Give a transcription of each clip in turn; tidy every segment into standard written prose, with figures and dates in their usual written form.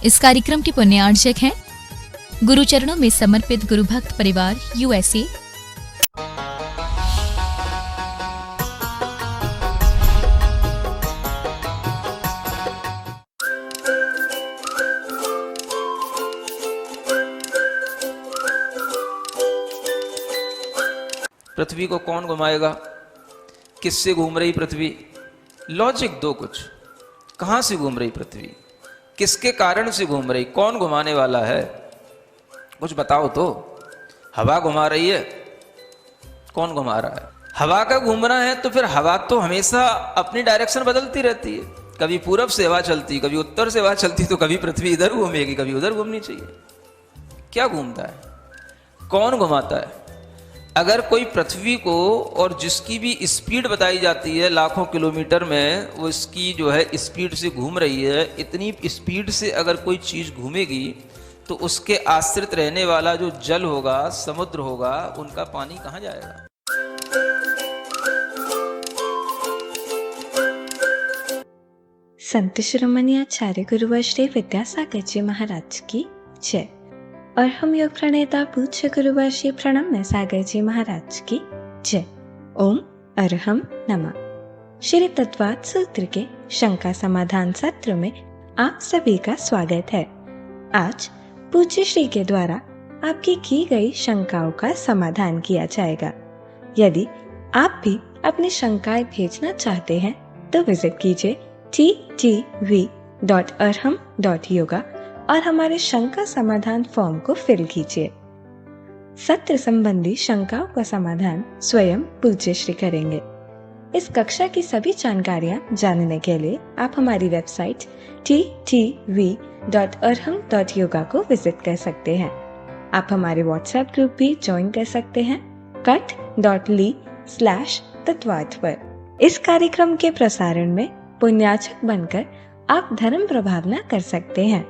इस कार्यक्रम के पुण्यार्चक हैं गुरु चरणों में समर्पित गुरु भक्त परिवार USA। पृथ्वी को कौन घुमाएगा? किससे घूम रही पृथ्वी? लॉजिक दो कुछ। कहां से घूम रही पृथ्वी? किसके कारण से घूम रही? कौन घुमाने वाला है? कुछ बताओ तो। हवा घुमा रही है? कौन घुमा रहा है? हवा का घूमना है तो फिर हवा तो हमेशा अपनी डायरेक्शन बदलती रहती है। कभी पूरब से हवा चलती, कभी उत्तर से हवा चलती, तो कभी पृथ्वी इधर घूमेगी, कभी उधर घूमनी चाहिए। क्या घूमता है? कौन घुमाता है? अगर कोई पृथ्वी को, और जिसकी भी स्पीड बताई जाती है लाखों किलोमीटर में, वो इसकी जो है स्पीड से घूम रही है, इतनी स्पीड से अगर कोई चीज घूमेगी तो उसके आश्रित रहने वाला जो जल होगा, समुद्र होगा, उनका पानी कहाँ जाएगा? संत शिरोमणि आचार्य गुरुवर श्री विद्यासागर जी महाराज की जय। और हम योग प्रणेता पूज्य गुरुवर श्री प्रणम्य सागर जी महाराज की जय। ओम अरहम नमः। श्री तत्वात् सूत्र के शंका समाधान सत्र में आप सभी का स्वागत है। आज पूज्य श्री के द्वारा आपकी की गई शंकाओं का समाधान किया जाएगा। यदि आप भी अपनी शंकाएं भेजना चाहते हैं तो विजिट कीजिए ttv.arham.yoga और हमारे शंका समाधान फॉर्म को फिल कीजिए। सत्र संबंधी शंकाओं का समाधान स्वयं पूज्य श्री करेंगे। इस कक्षा की सभी जानकारियां जानने के लिए आप हमारी वेबसाइट ttv.arham.yoga को विजिट कर सकते हैं। आप हमारे व्हाट्सएप ग्रुप भी ज्वाइन कर सकते हैं cut.ly/तत्वार्थ पर। इस कार्यक्रम के प्रसारण में पुण्यार्चक बनकर आप धर्म प्रभावना कर सकते हैं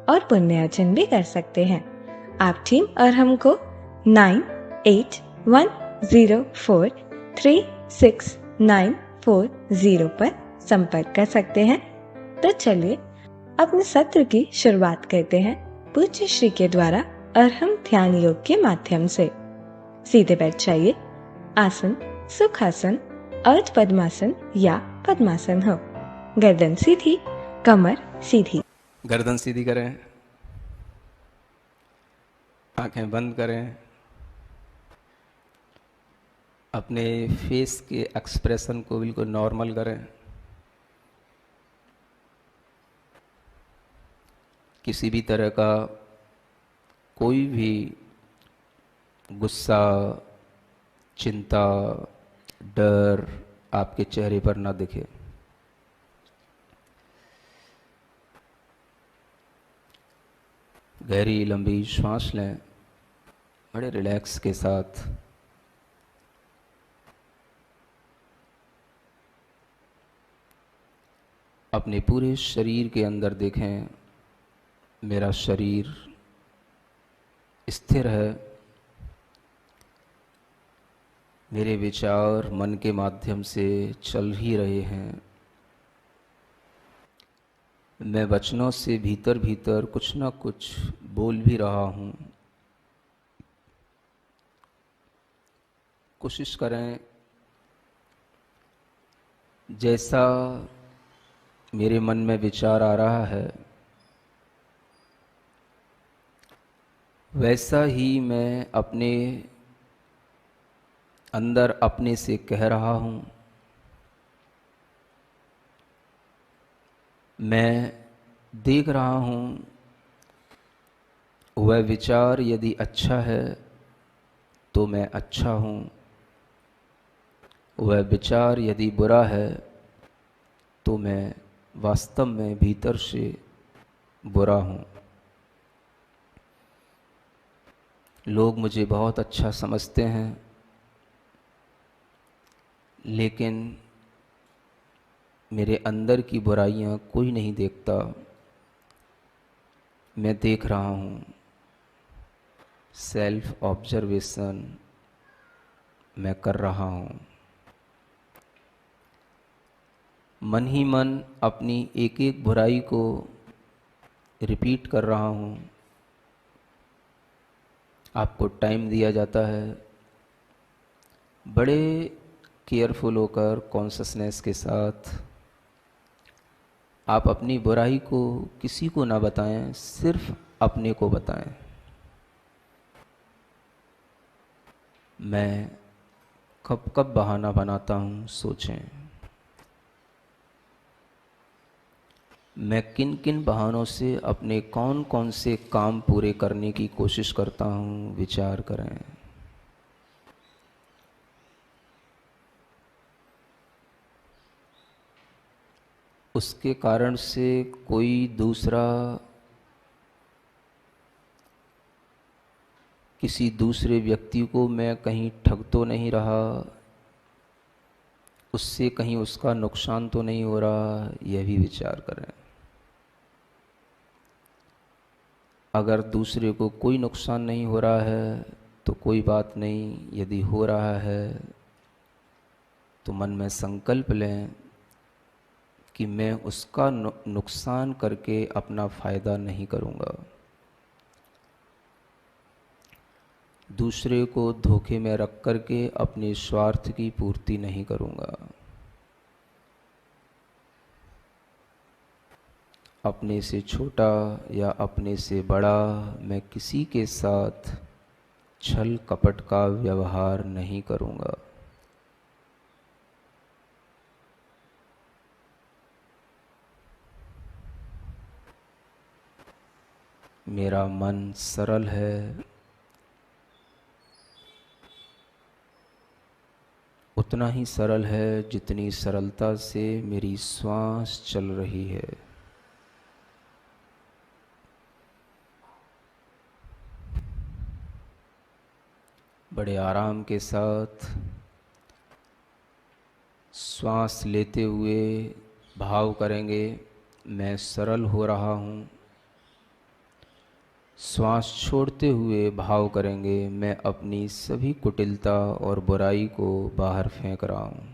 और पुण्यार्जन भी कर सकते हैं। आप टीम अरहम को 9810436940 पर संपर्क कर सकते हैं। तो चलिए अपने सत्र की शुरुआत करते हैं पूज्य श्री के द्वारा अरहम ध्यान योग के माध्यम से। सीधे बैठ जाइए। आसन सुखासन, अर्ध पद्मासन या पद्मासन हो। गर्दन सीधी, कमर सीधी। गर्दन सीधी करें, आंखें बंद करें, अपने फेस के एक्सप्रेशन को बिल्कुल नॉर्मल करें। किसी भी तरह का कोई भी गुस्सा, चिंता, डर आपके चेहरे पर ना दिखे। गहरी लंबी श्वास लें, बड़े रिलैक्स के साथ। अपने पूरे शरीर के अंदर देखें, मेरा शरीर स्थिर है। मेरे विचार मन के माध्यम से चल ही रहे हैं। मैं वचनों से भीतर भीतर कुछ ना कुछ बोल भी रहा हूँ। कोशिश करें जैसा मेरे मन में विचार आ रहा है वैसा ही मैं अपने अंदर अपने से कह रहा हूँ। मैं देख रहा हूँ वह विचार यदि अच्छा है तो मैं अच्छा हूँ, वह विचार यदि बुरा है तो मैं वास्तव में भीतर से बुरा हूँ। लोग मुझे बहुत अच्छा समझते हैं, लेकिन मेरे अंदर की बुराइयां कोई नहीं देखता। मैं देख रहा हूँ। सेल्फ ऑब्जर्वेशन मैं कर रहा हूँ। मन ही मन अपनी एक एक बुराई को रिपीट कर रहा हूँ। आपको टाइम दिया जाता है, बड़े केयरफुल होकर कॉन्शसनेस के साथ आप अपनी बुराई को किसी को ना बताएं, सिर्फ अपने को बताएं। मैं कब कब बहाना बनाता हूँ, सोचें। मैं किन किन बहानों से अपने कौन कौन से काम पूरे करने की कोशिश करता हूँ, विचार करें। उसके कारण से कोई दूसरा किसी दूसरे व्यक्ति को मैं कहीं ठग तो नहीं रहा, उससे कहीं उसका नुकसान तो नहीं हो रहा, यह भी विचार करें। अगर दूसरे को कोई नुकसान नहीं हो रहा है तो कोई बात नहीं, यदि हो रहा है तो मन में संकल्प लें कि मैं उसका नुकसान करके अपना फायदा नहीं करूँगा, दूसरे को धोखे में रख करके अपने स्वार्थ की पूर्ति नहीं करूँगा। अपने से छोटा या अपने से बड़ा मैं किसी के साथ छल कपट का व्यवहार नहीं करूँगा। मेरा मन सरल है, उतना ही सरल है जितनी सरलता से मेरी श्वास चल रही है। बड़े आराम के साथ श्वास लेते हुए भाव करेंगे, मैं सरल हो रहा हूँ। श्वास छोड़ते हुए भाव करेंगे, मैं अपनी सभी कुटिलता और बुराई को बाहर फेंक रहा हूँ।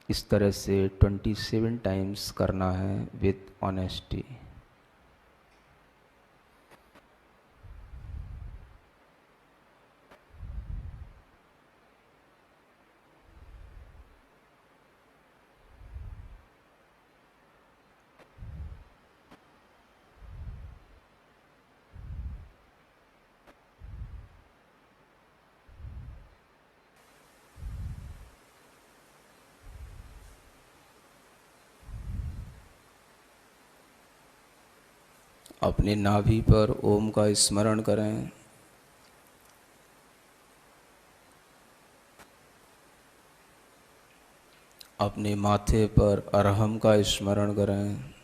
इस तरह से 27 टाइम्स करना है विथ ऑनेस्टी। अपने नाभि पर ओम का स्मरण करें। अपने माथे पर अरहम का स्मरण करें।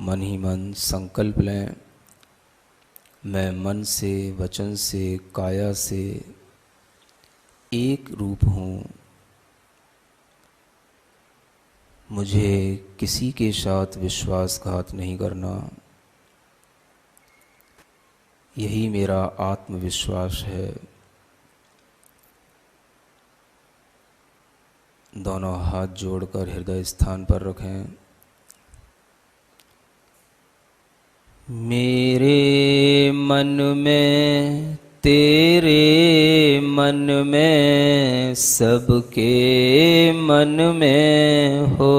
मन ही मन संकल्प लें, मैं मन से, वचन से, काया से एक रूप हूँ। मुझे किसी के साथ विश्वासघात नहीं करना, यही मेरा आत्मविश्वास है। दोनों हाथ जोड़कर हृदय स्थान पर रखें। मेरे मन में, तेरे मन में, सबके मन में हो।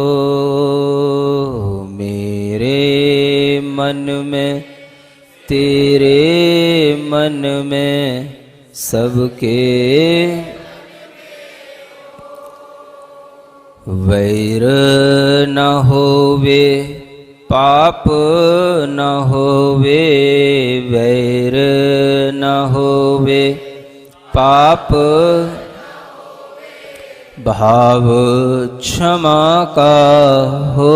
मेरे मन में, तेरे मन में, सबके वैर न होवे, पाप न होवे, वैर न होवे, पाप भाव क्षमा का हो,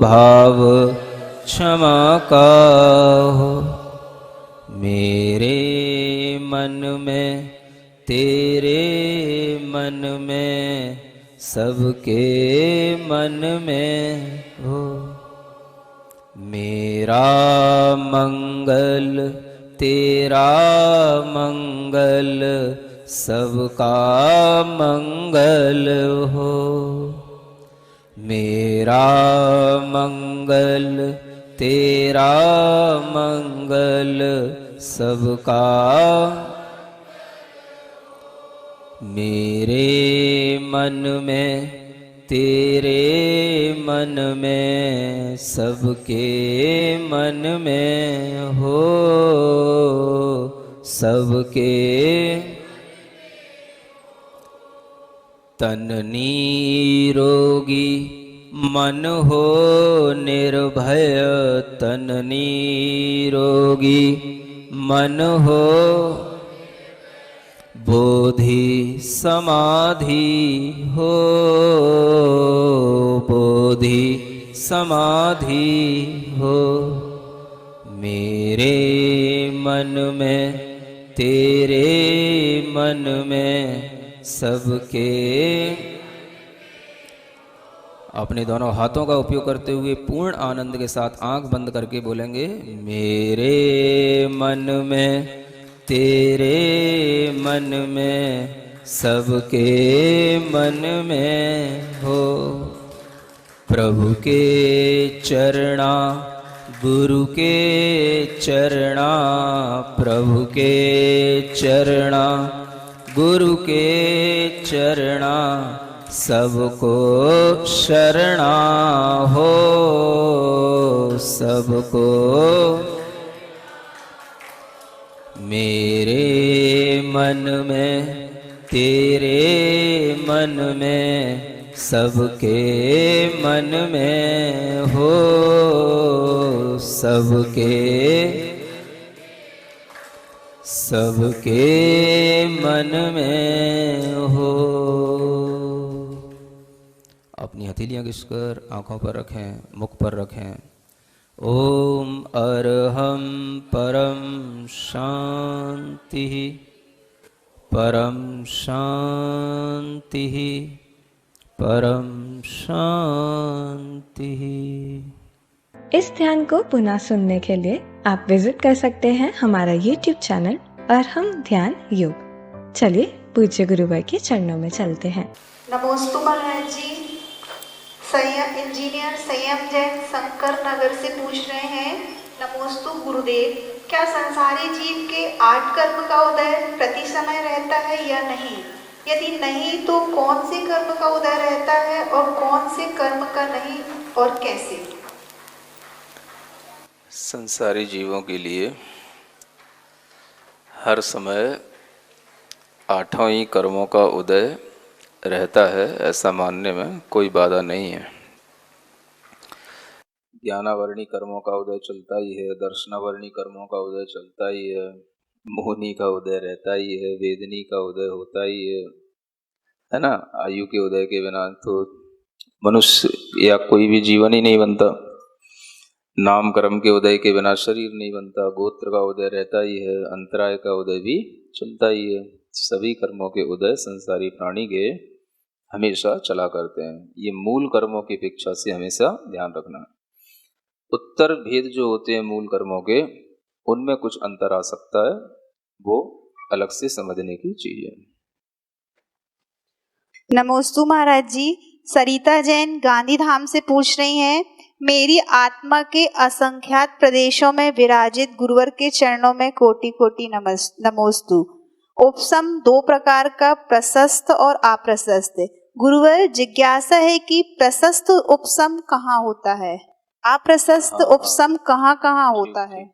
भाव क्षमा का हो। मेरे मन में, तेरे मन में, सबके मन में हो। मेरा मंगल, तेरा मंगल, सबका मंगल हो। मेरा मंगल, तेरा मंगल, सबका। मेरे मन में, तेरे मन में, सबके मन में हो, सबके। तन निरोगी, मन हो निर्भय, तन निरोगी, मन हो बोधि समाधि हो, बोधि समाधि हो। मेरे मन में, तेरे मन में, सबके। अपने दोनों हाथों का उपयोग करते हुए पूर्ण आनंद के साथ आंख बंद करके बोलेंगे, मेरे मन में, तेरे मन में, सबके मन में हो। प्रभु के चरणा, गुरु के चरणा, प्रभु के चरणा, गुरु के चरणा, सबको शरणा हो, सबको। मेरे मन में, तेरे मन में, सबके मन में हो, सबके, सबके मन में हो। अपनी हथेलियां घिसकर आंखों पर रखें, मुख पर रखें। ओम अरहम परम शांति, परम शांति, परम शांति। इस ध्यान को पुनः सुनने के लिए आप विजिट कर सकते हैं हमारा YouTube चैनल अरहम ध्यान योग। चलिए पूज्य गुरुवर के चरणों में चलते हैं। नमोस्तु महाराज जी। संयम इंजीनियर संयम जैन शंकर नगर से पूछ रहे हैं, नमोस्तु गुरुदेव, क्या संसारी जीव के 8 कर्म का उदय प्रति समय रहता है या नहीं? यदि नहीं तो कौन से कर्म का उदय रहता है और कौन से कर्म का नहीं, और कैसे? संसारी जीवों के लिए हर समय 8 ही कर्मों का उदय रहता है, ऐसा मानने में कोई बाधा नहीं है। ज्ञानावर्णी कर्मों का उदय चलता ही है, दर्शनावर्णी कर्मों का उदय चलता ही है, मोहनी का उदय रहता ही है, वेदनी का उदय होता ही है ना। आयु के उदय के बिना तो मनुष्य या कोई भी जीवन ही नहीं बनता। नाम कर्म के उदय के बिना शरीर नहीं बनता, गोत्र का उदय रहता ही है, अंतराय का उदय भी चलता ही है। सभी कर्मों के उदय संसारी प्राणी के हमेशा चला करते हैं। ये मूल कर्मों की अपेक्षा से हमेशा ध्यान रखना। उत्तर भेद जो होते हैं मूल कर्मों के, उनमें कुछ अंतर आ सकता है, वो अलग से समझने की चीज है। नमोस्तु महाराज जी। सरिता जैन गांधीधाम से पूछ रही हैं, मेरी आत्मा के असंख्यात प्रदेशों में विराजित गुरुवर के चरणों में कोटि कोटि नमोस्तु। उपसम दो प्रकार का, प्रशस्त और अप्रशस्त। गुरुवर, जिज्ञासा है कि प्रशस्त उपसम कहाँ होता है, अप्रशस्त उपसम कहाँ कहाँ होता है?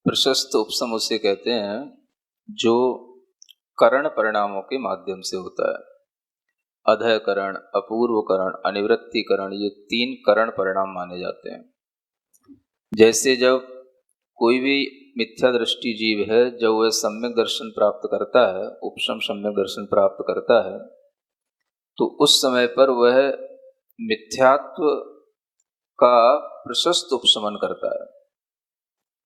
प्रशस्त उपसम उसे कहते हैं जो करण परिणामों के माध्यम से होता है। अधय करण, अपूर्व करण, अनिवृत्ति करण, ये 3 करण परिणाम माने जाते हैं। जैसे जब कोई भी मिथ्या दृष्टि जीव है, जब वह सम्यक दर्शन प्राप्त करता है, उपशम सम्यक दर्शन प्राप्त करता है, तो उस समय पर वह मिथ्यात्व का प्रशस्त उपशमन करता है,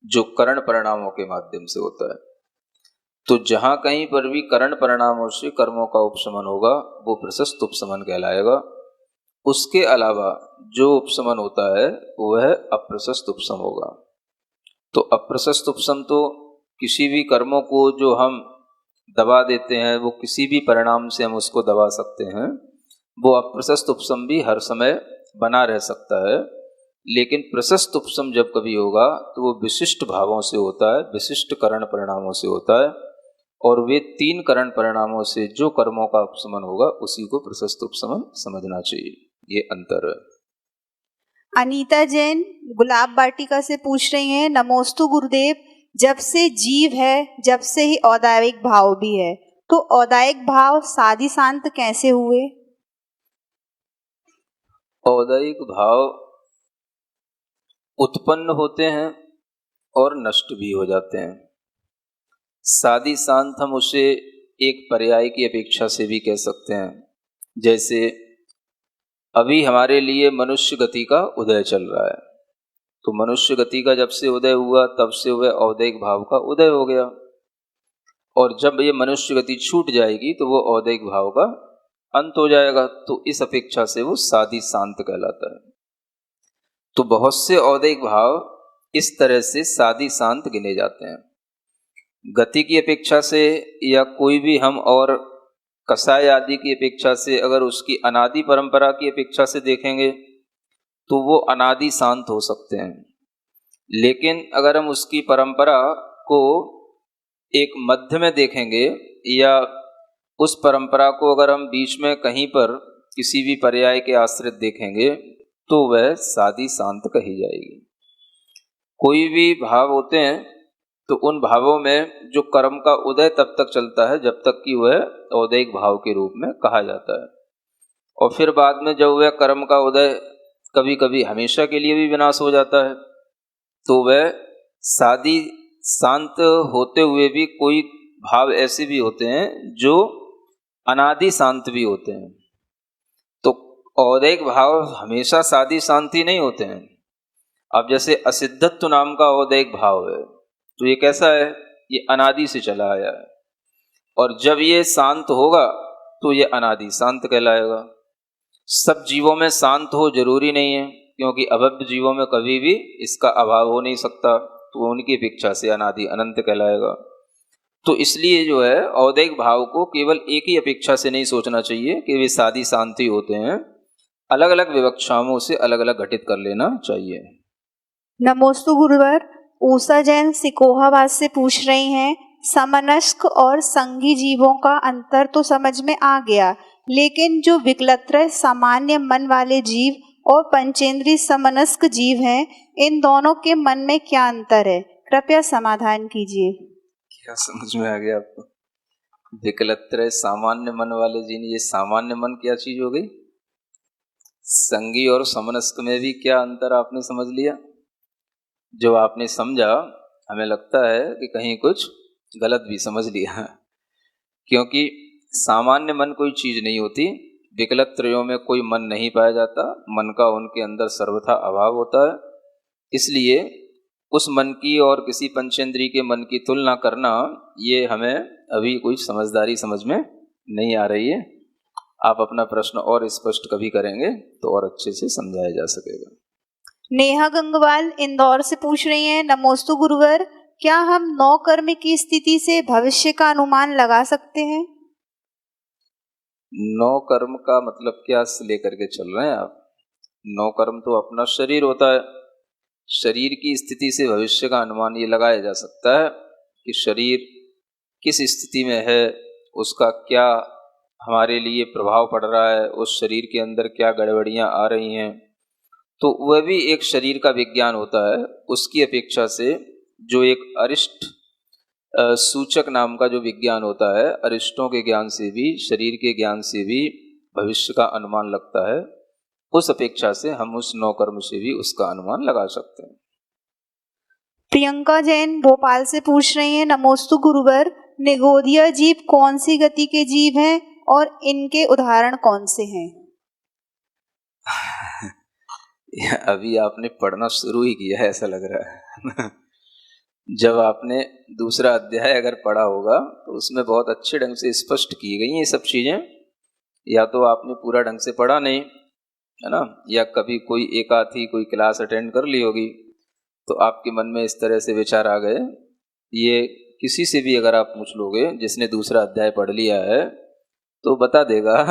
जो करण परिणामों के माध्यम से होता है। तो जहां कहीं पर भी करण परिणामों से कर्मों का उपशमन होगा, वो प्रशस्त उपशमन कहलाएगा। उसके अलावा जो उपशमन होता है वह अप्रशस्त उपशम होगा। तो अप्रशस्त उपशम तो किसी भी कर्मों को जो हम दबा देते हैं, वो किसी भी परिणाम से हम उसको दबा सकते हैं, वो अप्रशस्त उपशम भी हर समय बना रह सकता है। लेकिन प्रशस्त उपशम जब कभी होगा तो वो विशिष्ट भावों से होता है, विशिष्ट करण परिणामों से होता है, और वे 3 करण परिणामों से जो कर्मों का उपशमन होगा उसी को प्रशस्त उपशमन समझना चाहिए। ये अंतर है। अनीता जैन गुलाब वाटिका से पूछ रही हैं, नमोस्तु गुरुदेव। जब से जीव है, जब से ही औदायिक भाव भी है, तो औदायिक भाव साधि शांत कैसे हुए? औदायिक भाव उत्पन्न होते हैं और नष्ट भी हो जाते हैं। साधि शांत हम उसे एक पर्याय की अपेक्षा से भी कह सकते हैं। जैसे अभी हमारे लिए मनुष्य गति का उदय चल रहा है, तो मनुष्य गति का जब से उदय हुआ तब से वह औदैहिक भाव का उदय हो गया, और जब ये मनुष्य गति छूट जाएगी तो वो औदैहिक भाव का अंत हो जाएगा। तो इस अपेक्षा से वो साधि शांत कहलाता है। तो बहुत से औदैहिक भाव इस तरह से साधि शांत गिने जाते हैं। गति की अपेक्षा से या कोई भी हम और कसाय आदि की अपेक्षा से, अगर उसकी अनादि परंपरा की अपेक्षा से देखेंगे तो वो अनादि शांत हो सकते हैं। लेकिन अगर हम उसकी परंपरा को एक मध्य में देखेंगे, या उस परंपरा को अगर हम बीच में कहीं पर किसी भी पर्याय के आश्रित देखेंगे, तो वह साधि शांत कही जाएगी। कोई भी भाव होते हैं तो उन भावों में जो कर्म का उदय तब तक चलता है जब तक कि वह औदैहिक भाव के रूप में कहा जाता है, और फिर बाद में जब वह कर्म का उदय कभी कभी हमेशा के लिए भी विनाश हो जाता है, तो वह साधि शांत होते हुए भी कोई भाव ऐसे भी होते हैं जो अनादि शांत भी होते हैं। तो औदैहिक भाव हमेशा साधि शांत ही नहीं होते हैं। अब जैसे असिद्धत्व नाम का औदैहिक भाव है, तो ये कैसा है? ये अनादि से चला आया है, और जब ये शांत होगा तो ये अनादि शांत कहलाएगा। सब जीवों में शांत हो जरूरी नहीं है, क्योंकि अभव्य जीवों में कभी भी इसका अभाव हो नहीं सकता, तो उनकी अपेक्षा से अनादि अनंत कहलाएगा। तो इसलिए जो है औदैहिक भाव को केवल एक ही अपेक्षा से नहीं सोचना चाहिए कि वे साधि शांति होते हैं। अलग अलग विवक्षाओं से अलग अलग घटित कर लेना चाहिए। नमोस्तु गुरुवर। ऊषा जैन सिकोहाबाद से पूछ रही हैं, समनस्क और संगी जीवों का अंतर तो समझ में आ गया, लेकिन जो विकलत्रय सामान्य मन वाले जीव और पंचेंद्रीय समनस्क जीव हैं, इन दोनों के मन में क्या अंतर है? कृपया समाधान कीजिए। क्या समझ में आ गया आपको? विकलत्रय सामान्य मन वाले जीव, ये सामान्य मन क्या चीज हो गई? संगी और समनस्क में भी क्या अंतर आपने समझ लिया? जो आपने समझा, हमें लगता है कि कहीं कुछ गलत भी समझ लिया, क्योंकि सामान्य मन कोई चीज नहीं होती, विकलत त्रयों में कोई मन नहीं पाया जाता, मन का उनके अंदर सर्वथा अभाव होता है। इसलिए उस मन की और किसी पंचेंद्रिय के मन की तुलना करना, ये हमें अभी कोई समझदारी समझ में नहीं आ रही है। आप अपना प्रश्न और स्पष्ट कभी करेंगे तो और अच्छे से समझाया जा सकेगा। नेहा गंगवाल इंदौर से पूछ रही हैं, नमोस्तु गुरुवर, क्या हम 9 कर्म की स्थिति से भविष्य का अनुमान लगा सकते हैं? 9 कर्म का मतलब क्या लेकर के चल रहे हैं आप? 9 कर्म तो अपना शरीर होता है। शरीर की स्थिति से भविष्य का अनुमान ये लगाया जा सकता है कि शरीर किस स्थिति में है, उसका क्या हमारे लिए प्रभाव पड़ रहा है, उस शरीर के अंदर क्या गड़बड़ियां आ रही हैं। तो वह भी एक शरीर का विज्ञान होता है। उसकी अपेक्षा से जो एक अरिष्ट सूचक नाम का जो विज्ञान होता है, अरिष्टों के ज्ञान से भी, शरीर के ज्ञान से भी भविष्य का अनुमान लगता है। उस अपेक्षा से हम उस 9 कर्म से भी उसका अनुमान लगा सकते हैं। प्रियंका जैन भोपाल से पूछ रही हैं, नमोस्तु गुरुवर, निगोदिया जीव कौन सी गति के जीव हैं और इनके उदाहरण कौन से हैं? अभी आपने पढ़ना शुरू ही किया है ऐसा लग रहा है। जब आपने दूसरा अध्याय अगर पढ़ा होगा तो उसमें बहुत अच्छे ढंग से स्पष्ट की गई ये सब चीजें। या तो आपने पूरा ढंग से पढ़ा नहीं है ना, या कभी कोई एक आधी कोई क्लास अटेंड कर ली होगी तो आपके मन में इस तरह से विचार आ गए। ये किसी से भी अगर आप पूछ लोगे जिसने दूसरा अध्याय पढ़ लिया है तो बता देगा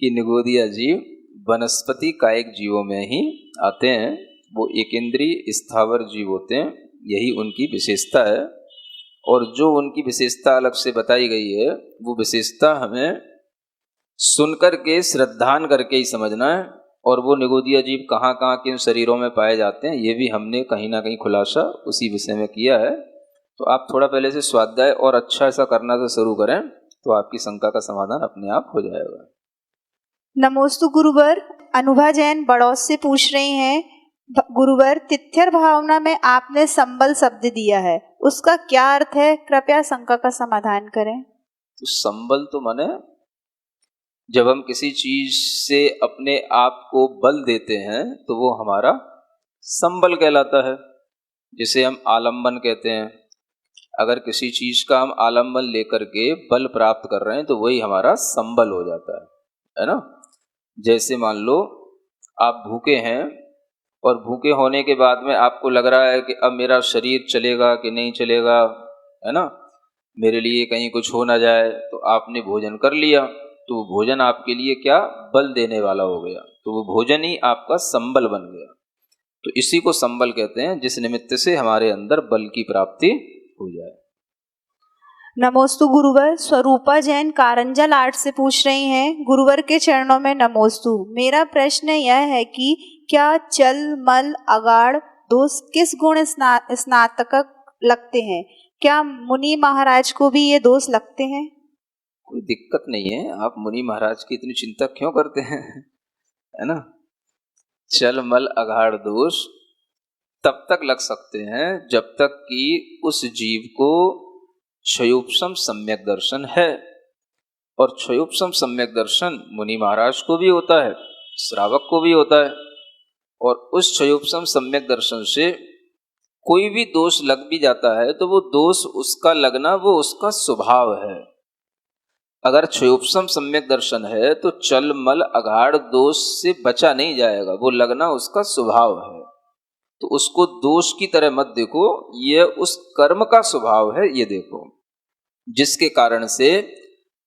कि निगोदिया जीव वनस्पति कायिक जीवों में ही आते हैं। वो एकेंद्रीय स्थावर जीव होते हैं, यही उनकी विशेषता है। और जो उनकी विशेषता अलग से बताई गई है वो विशेषता हमें सुनकर के श्रद्धान करके ही समझना है। और वो निगोदिया जीव कहाँ कहाँ किन शरीरों में पाए जाते हैं ये भी हमने कहीं ना कहीं खुलासा उसी विषय में किया है। तो आप थोड़ा पहले से स्वाध्याय और अच्छा ऐसा करना से शुरू करें तो आपकी शंका का समाधान अपने आप हो जाएगा। नमोस्तु गुरुवर, अनुभा जैन बड़ौद से पूछ रही हैं, गुरुवर, तिथ्यर भावना में आपने संबल शब्द दिया है, उसका क्या अर्थ है? कृपया शंका का समाधान करें। तो संबल तो माने जब हम किसी चीज से अपने आप को बल देते हैं तो वो हमारा संबल कहलाता है, जिसे हम आलंबन कहते हैं। अगर किसी चीज का हम आलंबन लेकर के बल प्राप्त कर रहे हैं तो वही हमारा संबल हो जाता है ना। जैसे मान लो आप भूखे हैं और भूखे होने के बाद में आपको लग रहा है कि अब मेरा शरीर चलेगा कि नहीं चलेगा, है ना, मेरे लिए कहीं कुछ हो ना जाए, तो आपने भोजन कर लिया तो वो भोजन आपके लिए क्या बल देने वाला हो गया, तो वो भोजन ही आपका संबल बन गया। तो इसी को संबल कहते हैं जिस निमित्त से हमारे अंदर बल की प्राप्ति हो जाए। नमोस्तु गुरुवर, स्वरूपा जैन कारंजा लाट से पूछ रही हैं, गुरुवर के चरणों में नमोस्तु। मेरा प्रश्न यह है कि क्या चल मल अगाड़ दोष किस गुण स्नातक लगते हैं? क्या मुनि महाराज को भी ये दोष लगते हैं? कोई दिक्कत नहीं है, आप मुनि महाराज की इतनी चिंता क्यों करते हैं, है ना। चल मल अगाड़ दोष तब तक लग सकते हैं जब तक कि उस जीव को क्षयोपशम सम्यक दर्शन है। और क्षयोपशम सम्यक दर्शन मुनि महाराज को भी होता है, श्रावक को भी होता है। और उस क्षयोपशम सम्यक दर्शन से कोई भी दोष लग भी जाता है तो वो दोष उसका लगना वो उसका स्वभाव है। अगर क्षयोपशम सम्यक दर्शन है तो चल मल अगाड़ दोष से बचा नहीं जाएगा, वो लगना उसका स्वभाव है। तो उसको दोष की तरह मत देखो, ये उस कर्म का स्वभाव है, ये देखो। जिसके कारण से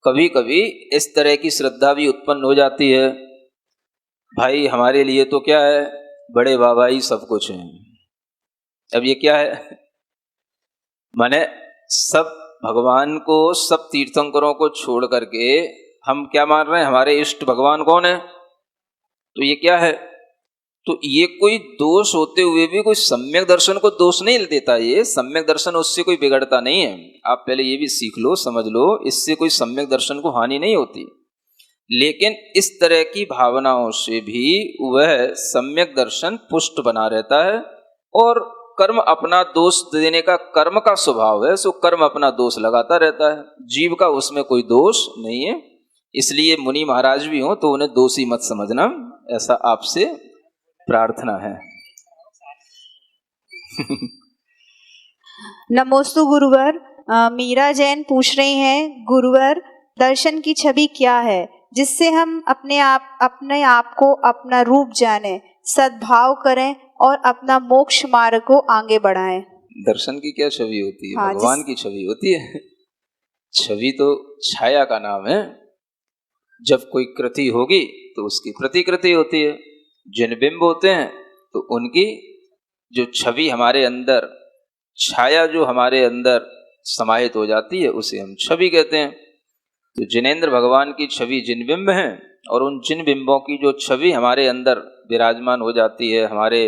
कभी कभी इस तरह की श्रद्धा भी उत्पन्न हो जाती है, भाई हमारे लिए तो क्या है, बड़े बाबा ही सब कुछ हैं। अब ये क्या है, माने सब भगवान को, सब तीर्थंकरों को छोड़ करके हम क्या मान रहे हैं, हमारे इष्ट भगवान कौन है? तो ये क्या है, तो ये कोई दोष होते हुए भी कोई सम्यक दर्शन को दोष नहीं देता। ये सम्यक दर्शन उससे कोई बिगड़ता नहीं है। आप पहले ये भी सीख लो, समझ लो, इससे कोई सम्यक दर्शन को हानि नहीं होती। लेकिन इस तरह की भावनाओं से भी वह सम्यक दर्शन पुष्ट बना रहता है। और कर्म अपना दोष देने का कर्म का स्वभाव है, सो कर्म अपना दोष लगाता रहता है। जीव का उसमें कोई दोष नहीं है। इसलिए मुनि महाराज भी हों तो उन्हें दोषी मत समझना, ऐसा आपसे प्रार्थना है। नमोस्तु गुरुवर। मीरा जैन पूछ रही हैं, गुरुवर दर्शन की छवि क्या है जिससे हम अपने आप को अपना रूप जाने, सद्भाव करें और अपना मोक्ष मार्ग को आगे बढ़ाएं? दर्शन की क्या छवि होती है? हाँ, भगवान की छवि होती है। छवि तो छाया का नाम है। जब कोई कृति होगी तो उसकी प्रतिकृति होती है। जिन बिंब होते हैं तो उनकी जो छवि हमारे अंदर, छाया जो हमारे अंदर समाहित हो जाती है, उसे हम छवि कहते हैं। तो जिनेंद्र भगवान की छवि जिन बिंब हैं, और उन जिन बिंबों की जो छवि हमारे अंदर विराजमान हो जाती है, हमारे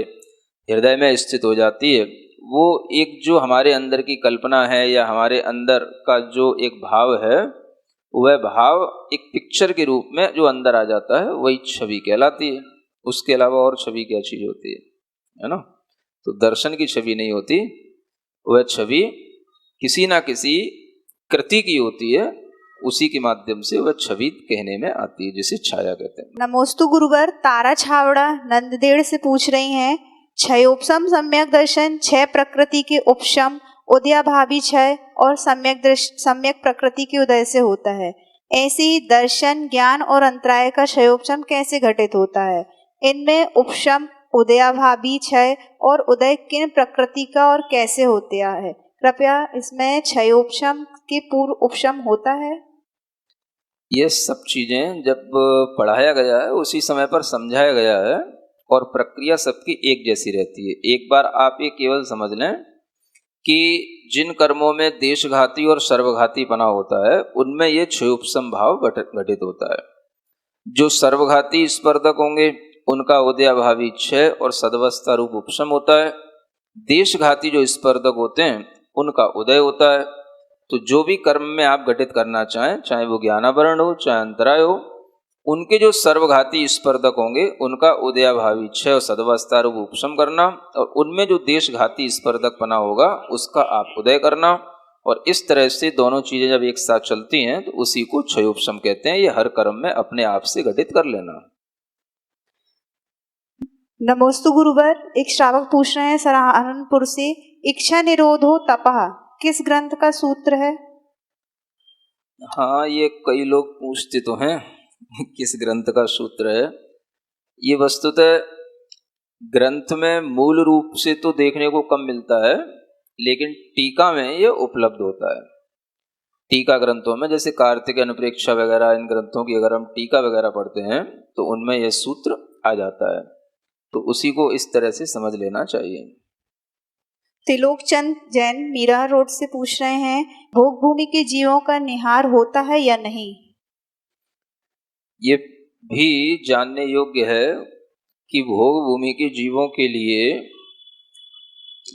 हृदय में स्थित हो जाती है, वो एक जो हमारे अंदर की कल्पना है या हमारे अंदर का जो एक भाव है, वह भाव एक पिक्चर के रूप में जो अंदर आ जाता है, वही छवि कहलाती है। उसके अलावा और छवि क्या चीज होती है ना? तो दर्शन की छवि नहीं होती, वह छवि किसी ना किसी कृति की होती है, उसी के माध्यम से वह छवि कहने में आती है, जिसे छाया कहते हैं। नमोस्तु गुरुवर। तारा छावड़ा नंददेड़ से पूछ रही हैं, क्षयोपशम सम्यक दर्शन 6 प्रकृति के उपशम, उदयाभावी क्षय और सम्यक प्रकृति के उदय से होता है। ऐसे ही दर्शन, ज्ञान और अंतराय का क्षयोपशम कैसे घटित होता है? इनमें उपशम, उदयाभावी क्षय और उदय किन प्रकृति का और कैसे होता है? कृपया इसमें क्षयोपशम के पूर्व उपशम होता है? ये सब चीजें जब पढ़ाया गया है उसी समय पर समझाया गया है, और प्रक्रिया सबकी एक जैसी रहती है। एक बार आप ये केवल समझ लें कि जिन कर्मों में देशघाती और सर्वघाती पना होता है, उनमें ये क्षयोपशम भाव घटित होता है। जो सर्वघाती स्पर्धक होंगे उनका उदयाभावी क्षय और सदवस्था रूप उपशम होता है। देशघाती जो स्पर्धक होते हैं उनका उदय होता है। तो जो भी कर्म में आप घटित करना चाहें, चाहे वो ज्ञानावरण हो चाहे अंतराय हो, उनके जो सर्वघाती स्पर्धक होंगे उनका उदयाभावी क्षय और सदवस्था रूप उपशम करना, और उनमें जो देशघाती स्पर्धक पना होगा उसका आप उदय करना। और इस तरह से दोनों चीजें जब एक साथ चलती हैं तो उसी को क्षयोपशम कहते हैं। ये हर कर्म में अपने आप से घटित कर लेना। नमोस्तु गुरुवर। एक श्रावक पूछ रहे हैं सहारनपुर से, इच्छा निरोधो तपः किस ग्रंथ का सूत्र है? हाँ, ये कई लोग पूछते तो हैं किस ग्रंथ का सूत्र है। ये वस्तुतः ग्रंथ में मूल रूप से तो देखने को कम मिलता है, लेकिन टीका में ये उपलब्ध होता है। टीका ग्रंथों में, जैसे कार्तिक अनुप्रेक्षा वगैरह, इन ग्रंथों की अगर हम टीका वगैरह पढ़ते हैं तो उनमें यह सूत्र आ जाता है। तो उसी को इस तरह से समझ लेना चाहिए। त्रिलोकचंद जैन मीरा रोड से पूछ रहे हैं, भोग भूमि के जीवों का निहार होता है या नहीं? ये भी जानने योग्य है कि भोग भूमि के जीवों के लिए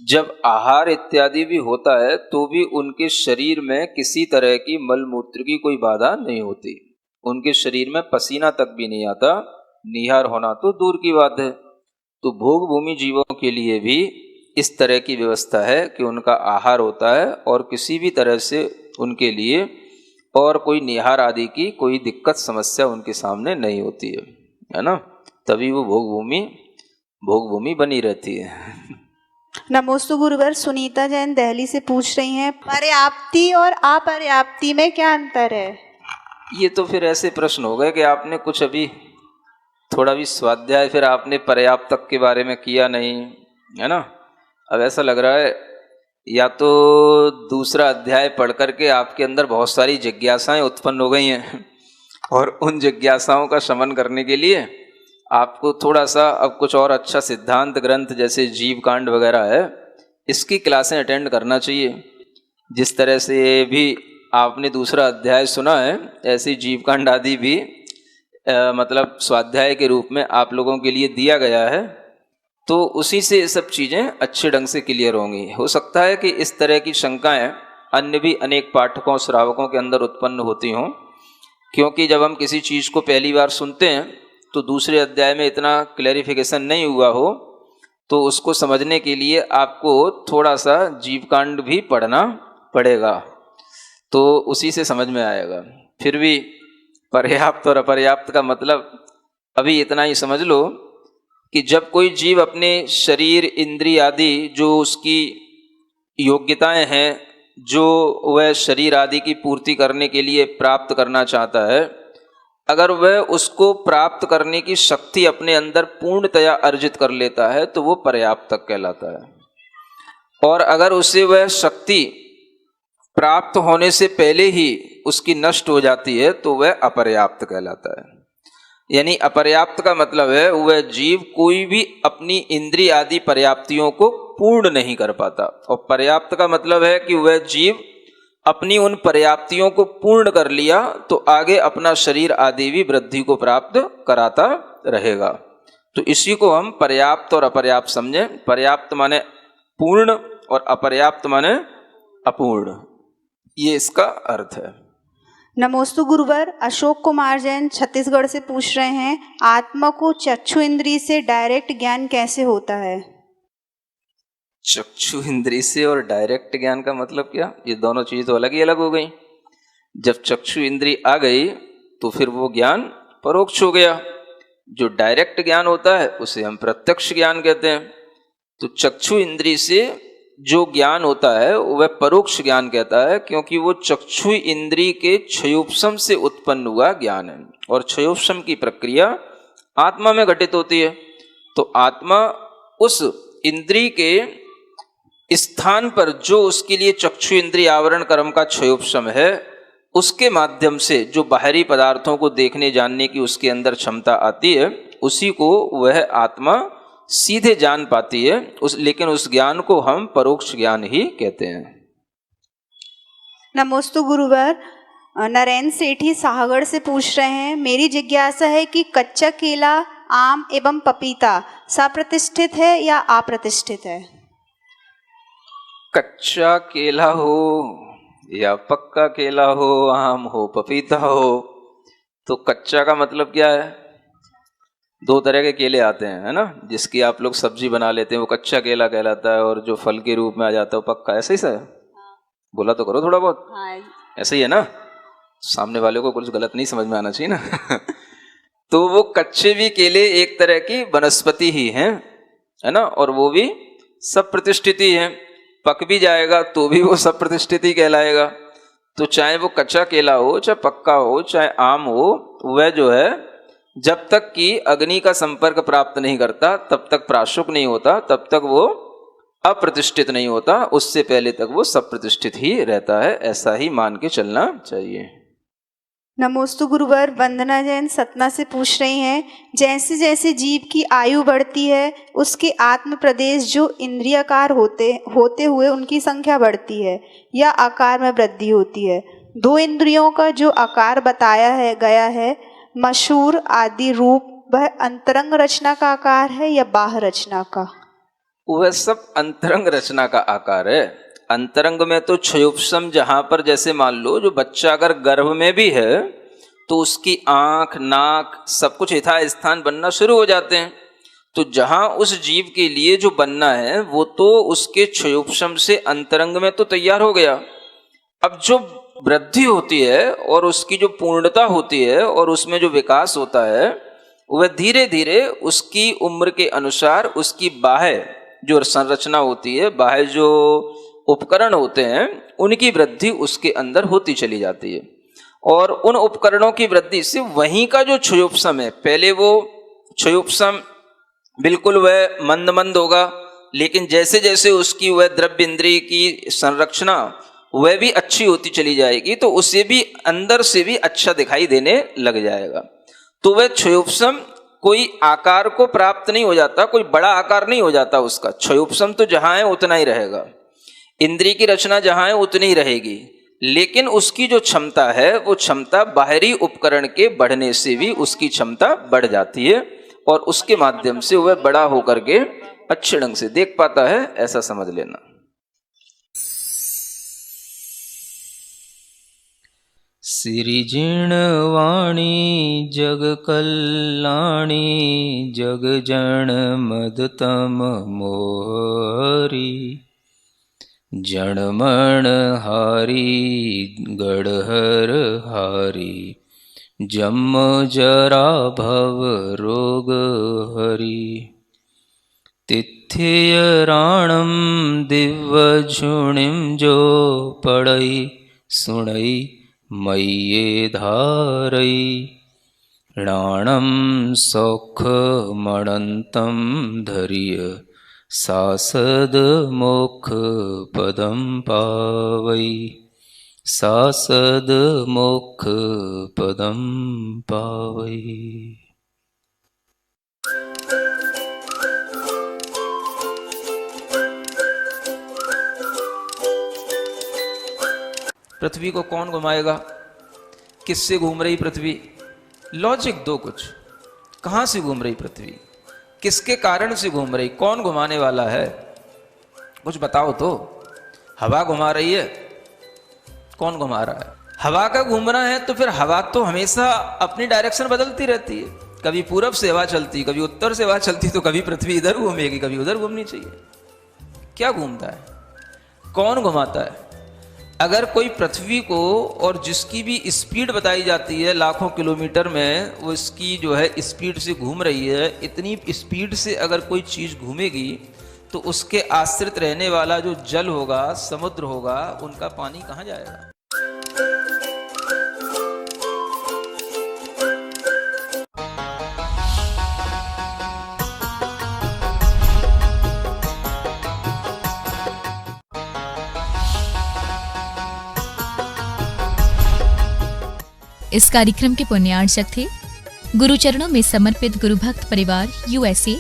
जब आहार इत्यादि भी होता है तो भी उनके शरीर में किसी तरह की मल मूत्र की कोई बाधा नहीं होती। उनके शरीर में पसीना तक भी नहीं आता, निहार होना तो दूर की बात है। तो भोग भूमि जीवों के लिए भी इस तरह की व्यवस्था है कि उनका आहार होता है और किसी भी तरह से उनके लिए और कोई निहार आदि की कोई दिक्कत समस्या उनके सामने नहीं होती है ना? तभी वो भोग भूमि बनी रहती है। नमोस्तु गुरुवर। सुनीता जैन दिल्ली से पूछ रही हैं, पर्याप्ति और अपर्याप्ति में क्या अंतर है? ये तो फिर ऐसे प्रश्न हो गए कि आपने कुछ अभी थोड़ा भी स्वाध्याय फिर आपने पर्याप्त तक के बारे में किया नहीं, है ना? अब ऐसा लग रहा है या तो दूसरा अध्याय पढ़ करके आपके अंदर बहुत सारी जिज्ञासाएं उत्पन्न हो गई हैं, और उन जिज्ञासाओं का शमन करने के लिए आपको थोड़ा सा अब कुछ और अच्छा सिद्धांत ग्रंथ जैसे जीव कांड वगैरह है, इसकी क्लासें अटेंड करना चाहिए। जिस तरह से भी आपने दूसरा अध्याय सुना है, ऐसे जीव कांड आदि भी मतलब स्वाध्याय के रूप में आप लोगों के लिए दिया गया है। तो उसी से ये सब चीज़ें अच्छे ढंग से क्लियर होंगी। हो सकता है कि इस तरह की शंकाएं अन्य भी अनेक पाठकों श्रावकों के अंदर उत्पन्न होती हों, क्योंकि जब हम किसी चीज़ को पहली बार सुनते हैं तो दूसरे अध्याय में इतना क्लैरिफिकेशन नहीं हुआ हो, तो उसको समझने के लिए आपको थोड़ा सा जीवकांड भी पढ़ना पड़ेगा, तो उसी से समझ में आएगा। फिर भी पर्याप्त और अपर्याप्त का मतलब अभी इतना ही समझ लो कि जब कोई जीव अपने शरीर, इंद्रिय आदि जो उसकी योग्यताएं हैं, जो वह शरीर आदि की पूर्ति करने के लिए प्राप्त करना चाहता है, अगर वह उसको प्राप्त करने की शक्ति अपने अंदर पूर्णतया अर्जित कर लेता है तो वो पर्याप्त कहलाता है। और अगर उसे वह शक्ति प्राप्त होने से पहले ही उसकी नष्ट हो जाती है तो वह अपर्याप्त कहलाता है। यानी अपर्याप्त का मतलब है वह जीव कोई भी अपनी इंद्रिय आदि पर्याप्तियों को पूर्ण नहीं कर पाता, और पर्याप्त का मतलब है कि वह जीव अपनी उन पर्याप्तियों को पूर्ण कर लिया तो आगे अपना शरीर आदि भी वृद्धि को प्राप्त कराता रहेगा। तो इसी को हम पर्याप्त और अपर्याप्त समझें। पर्याप्त माने पूर्ण और अपर्याप्त माने अपूर्ण, ये इसका अर्थ है। नमोस्तु गुरुवर। अशोक कुमार जैन छत्तीसगढ़ से पूछ रहे हैं, आत्मा को चक्षु इंद्रिय से डायरेक्ट ज्ञान कैसे होता है? चक्षु इंद्रिय से और डायरेक्ट ज्ञान का मतलब क्या? ये दोनों चीज तो अलग ही अलग हो गई। जब चक्षु इंद्रिय आ गई तो फिर वो ज्ञान परोक्ष हो गया। जो डायरेक्ट ज्ञान होता है उसे हम प्रत्यक्ष ज्ञान कहते हैं। तो चक्षु इंद्रिय से जो ज्ञान होता है वह परोक्ष ज्ञान कहता है, क्योंकि वो चक्षु इंद्रिय के क्षयोपशम से उत्पन्न हुआ ज्ञान है, और क्षयोपशम की प्रक्रिया आत्मा में घटित होती है। तो आत्मा उस इंद्रिय के स्थान पर जो उसके लिए चक्षु इंद्रिय आवरण कर्म का क्षयोपशम है, उसके माध्यम से जो बाहरी पदार्थों को देखने जानने की उसके अंदर क्षमता आती है, उसी को वह आत्मा सीधे जान पाती है। लेकिन उस ज्ञान को हम परोक्ष ज्ञान ही कहते हैं। नमोस्तु गुरुवर। नरेंद्र सेठी साहगढ़ से पूछ रहे हैं, मेरी जिज्ञासा है कि कच्चा केला, आम एवं पपीता सप्रतिष्ठित है या अप्रतिष्ठित है? कच्चा केला हो या पक्का केला हो, आम हो, पपीता हो, तो कच्चा का मतलब क्या है? दो तरह के केले आते हैं, है ना, जिसकी आप लोग सब्जी बना लेते हैं, वो कच्चा केला कहलाता है, और जो फल के रूप में आ जाता है वो पक्का। ऐसा ही सा है? बोला तो करो थोड़ा बहुत। ऐसा ही है ना? सामने वाले को कुछ गलत नहीं समझ में आना चाहिए ना। तो वो कच्चे भी केले एक तरह की वनस्पति ही हैं, है ना, और वो भी सब प्रतिष्ठित ही है। पक भी जाएगा तो भी वो सब प्रतिष्ठित ही कहलाएगा। तो चाहे वो कच्चा केला हो, चाहे पक्का हो, चाहे आम हो, वह जो है जब तक कि अग्नि का संपर्क प्राप्त नहीं करता तब तक प्राशुक नहीं होता, तब तक वो अप्रतिष्ठित नहीं होता। उससे पहले तक वो सब प्रतिष्ठित ही रहता है। ऐसा ही मान के चलना चाहिए। नमोस्तु गुरुवर। वंदना जैन सतना से पूछ रही हैं, जैसे जैसे जीव की आयु बढ़ती है उसके आत्म प्रदेश जो इंद्रियाकार होते हुए उनकी संख्या बढ़ती है या आकार में वृद्धि होती है। दो इंद्रियों का जो आकार बताया गया है, मशहूर आदि रूप, वह अंतरंग रचना का आकार है या बाह्य रचना का? वह सब अंतरंग रचना का आकार है। अंतरंग में तो क्षयोपशम, जहां पर जैसे मान लो जो बच्चा अगर गर्भ में भी है तो उसकी आंख, नाक, सब कुछ यथा स्थान बनना शुरू हो जाते हैं। तो जहां उस जीव के लिए जो बनना है वो तो उसके क्षयोपशम से अंतरंग में तो तैयार हो गया। अब जो वृद्धि होती है और उसकी जो पूर्णता होती है और उसमें जो विकास होता है, वह धीरे धीरे उसकी उम्र के अनुसार उसकी बाह्य जो संरचना होती है, बाह्य जो उपकरण होते हैं, उनकी वृद्धि उसके अंदर होती चली जाती है। और उन उपकरणों की वृद्धि से वहीं का जो क्षयोपशम है, पहले वो क्षयोपशम बिल्कुल वह मंद मंद होगा, लेकिन जैसे जैसे उसकी वह द्रव्य इंद्रिय की संरचना वह भी अच्छी होती चली जाएगी तो उसे भी अंदर से भी अच्छा दिखाई देने लग जाएगा। तो वह क्षयोपशम कोई आकार को प्राप्त नहीं हो जाता, कोई बड़ा आकार नहीं हो जाता उसका। क्षयोपशम तो जहां है उतना ही रहेगा, इंद्रिय की रचना जहां है उतनी ही रहेगी, लेकिन उसकी जो क्षमता है वो क्षमता बाहरी उपकरण के बढ़ने से भी उसकी क्षमता बढ़ जाती है, और उसके माध्यम से वह बड़ा होकर के अच्छे ढंग से देख पाता है। ऐसा समझ लेना। सिरिजिण वाणी जग कल्याणी जग जन मदतम मोहरी जनमण हारी गढ़हर हारी जन्म जरा भव रोग हरि तिथियराणम दिव्य झुणिम जो पढ़ई सुणई मय्ये धारई णाणम सौख मणंतम धैर्य सासद मोक्ष पदम पावई सासद मोक्ष पदम पावई। पृथ्वी को कौन घुमाएगा? किससे घूम रही पृथ्वी? लॉजिक दो कुछ। कहां से घूम रही पृथ्वी? किसके कारण से घूम रही? कौन घुमाने वाला है? कुछ बताओ तो। हवा घुमा रही है, कौन घुमा रहा है? हवा का घूमना है तो फिर हवा तो हमेशा अपनी डायरेक्शन बदलती रहती है। कभी पूरब से हवा चलती, कभी उत्तर से हवा चलती, तो कभी पृथ्वी इधर घूमेगी, कभी उधर घूमनी चाहिए। क्या घूमता है? कौन घुमाता है? अगर कोई पृथ्वी को, और जिसकी भी स्पीड बताई जाती है लाखों किलोमीटर में, वो इसकी जो है स्पीड से घूम रही है, इतनी स्पीड से अगर कोई चीज घूमेगी तो उसके आश्रित रहने वाला जो जल होगा, समुद्र होगा, उनका पानी कहाँ जाएगा? इस कार्यक्रम के पुण्यार्चक थे गुरुचरणों में समर्पित गुरु भक्त परिवार USA,